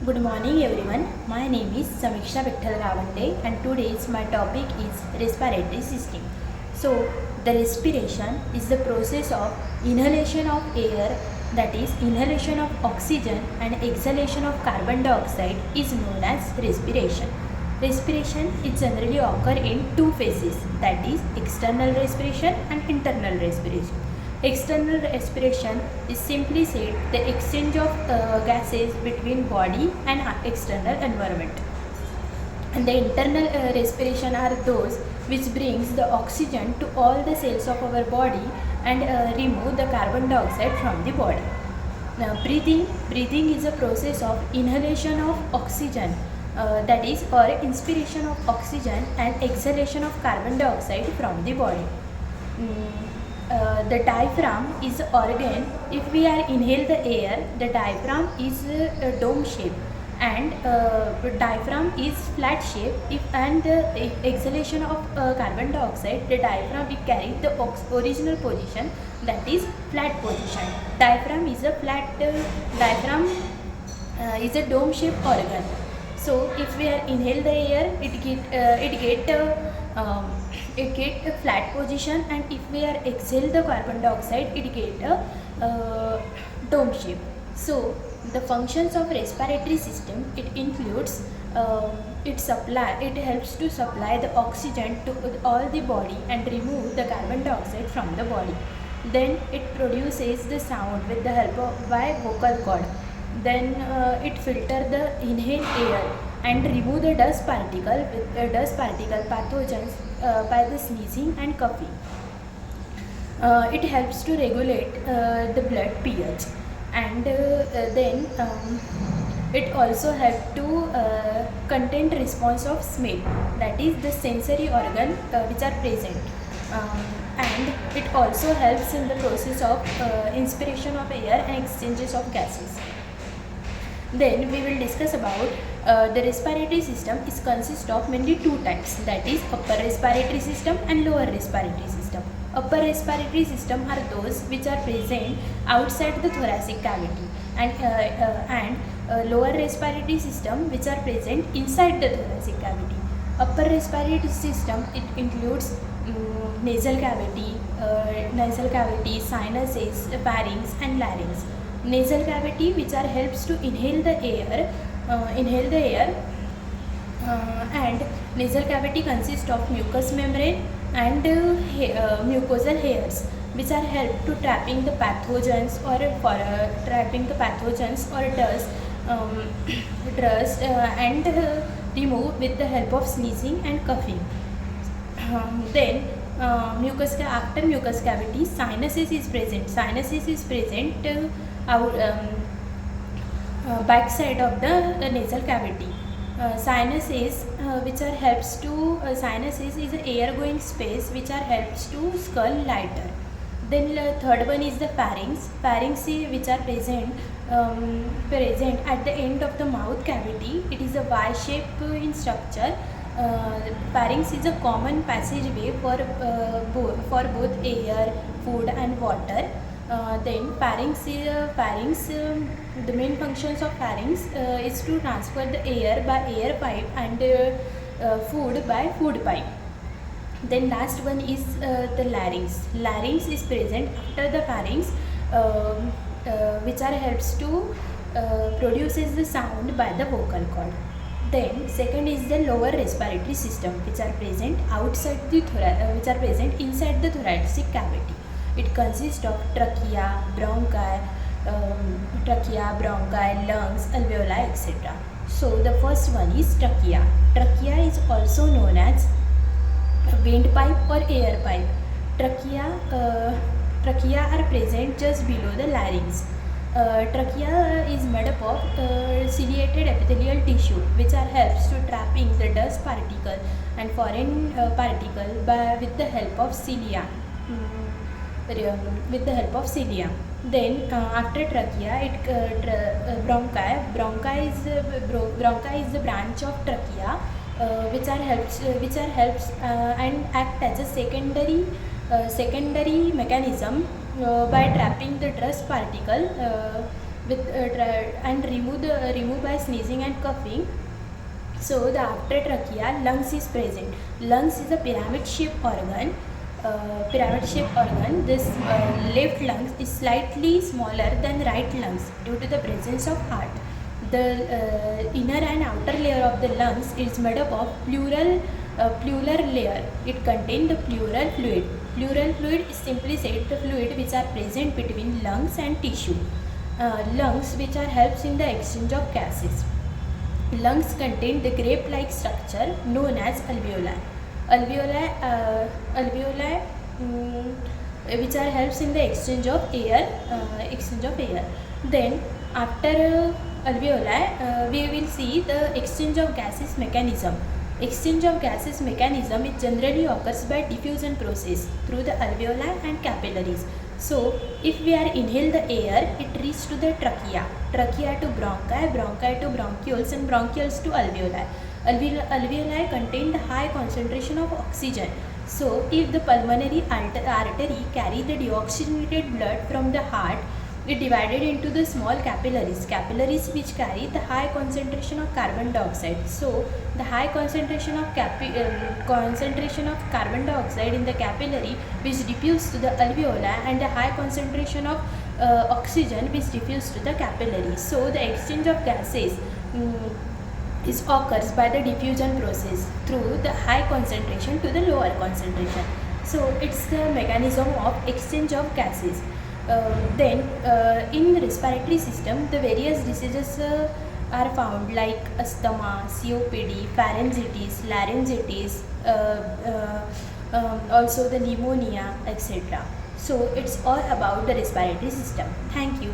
Good morning everyone. My name is Samiksha Vitthal Gavande and today's my topic is respiratory system. So the respiration is the process of inhalation of air, that is inhalation of oxygen, and exhalation of carbon dioxide is known as respiration. Respiration is generally occur in two phases, that is external respiration and internal respiration. External respiration is simply said the exchange of gases between body and external environment. And the internal respiration are those which brings the oxygen to all the cells of our body and remove the carbon dioxide from the body. Now breathing is a process of inhalation of oxygen, that is or inspiration of oxygen and exhalation of carbon dioxide from the body. The diaphragm is the organ. If we are inhale the air, the diaphragm is a dome shape, and diaphragm is flat shape. If and the exhalation of carbon dioxide, the diaphragm it carries the original position, that is flat position. Diaphragm is a flat diaphragm is a dome shaped organ. So if we are inhale the air, it get a flat position, and if we are exhale the carbon dioxide, it get a dome shape. So the functions of respiratory system, it includes it helps to supply the oxygen to all the body and remove the carbon dioxide from the body. Then it produces the sound with the help of by vocal cord. Then it filter the inhaled air and remove the dust particle pathogens by the sneezing and coughing. It helps to regulate the blood pH, and then it also helps to content response of smell, that is the sensory organ which are present. And it also helps in the process of inspiration of air and exchanges of gases. Then we will discuss about the respiratory system is consist of mainly two types, that is upper respiratory system and lower respiratory system. Upper respiratory system are those which are present outside the thoracic cavity, and lower respiratory system which are present inside the thoracic cavity. Upper respiratory system, it includes nasal cavity, sinuses, pharynx and larynx. Nasal cavity which are helps to inhale the air, and nasal cavity consists of mucous membrane and mucosal hairs which are help to trapping the pathogens or dust and remove with the help of sneezing and coughing. Then after mucous cavity, sinuses is present. Back side of the nasal cavity. Sinuses which are helps to sinuses is a air going space which are helps to skull lighter. Then third one is the pharynx. Which are present at the end of the mouth cavity. It is a Y shape in structure. Pharynx is a common passageway for both air, food and water. Then the main functions of pharynx is to transfer the air by air pipe and food by food pipe. Then last one is the larynx. Larynx is present after the pharynx, which are helps to produces the sound by the vocal cord. Then second is the lower respiratory system, which are present inside the thoracic cavity. It consists of trachea, bronchi, lungs, alveoli, etc. So the first one is trachea. Trachea is also known as windpipe or air pipe. Trachea are present just below the larynx. Trachea is made up of ciliated epithelial tissue which are helps to trapping the dust particle and foreign particle with the help of cilia. Then after trachea, bronchi is the branch of trachea which are helps and act as a secondary mechanism by trapping the dust particle and remove by sneezing and coughing. So the after trachea, lungs is present. Lungs is a pyramid-shaped organ. This left lungs is slightly smaller than right lungs due to the presence of heart. The inner and outer layer of the lungs is made up of pleural layer. It contains the pleural fluid. Pleural fluid is simply said the fluid which are present between lungs and tissue. Lungs which are helps in the exchange of gases. Lungs contain the grape-like structure known as alveoli. Alveoli which are helps in the exchange of air. Then after alveoli, we will see the exchange of gases mechanism. Exchange of gases mechanism it generally occurs by diffusion process through the alveoli and capillaries. So, if we are inhale the air, it reaches to the trachea, trachea to bronchi, bronchi to bronchioles, and bronchioles to alveoli. Alveoli contain the high concentration of oxygen. So, if the pulmonary artery carry the deoxygenated blood from the heart, it divided into the small capillaries which carry the high concentration of carbon dioxide. So the high concentration of carbon dioxide in the capillary which diffuse to the alveoli, and the high concentration of oxygen which diffuse to the capillary. So the exchange of gases is occurs by the diffusion process through the high concentration to the lower concentration. So it's the mechanism of exchange of gases. In the respiratory system, the various diseases are found like asthma, COPD, pharyngitis, laryngitis, also the pneumonia, etc. So it's all about the respiratory system. Thank you.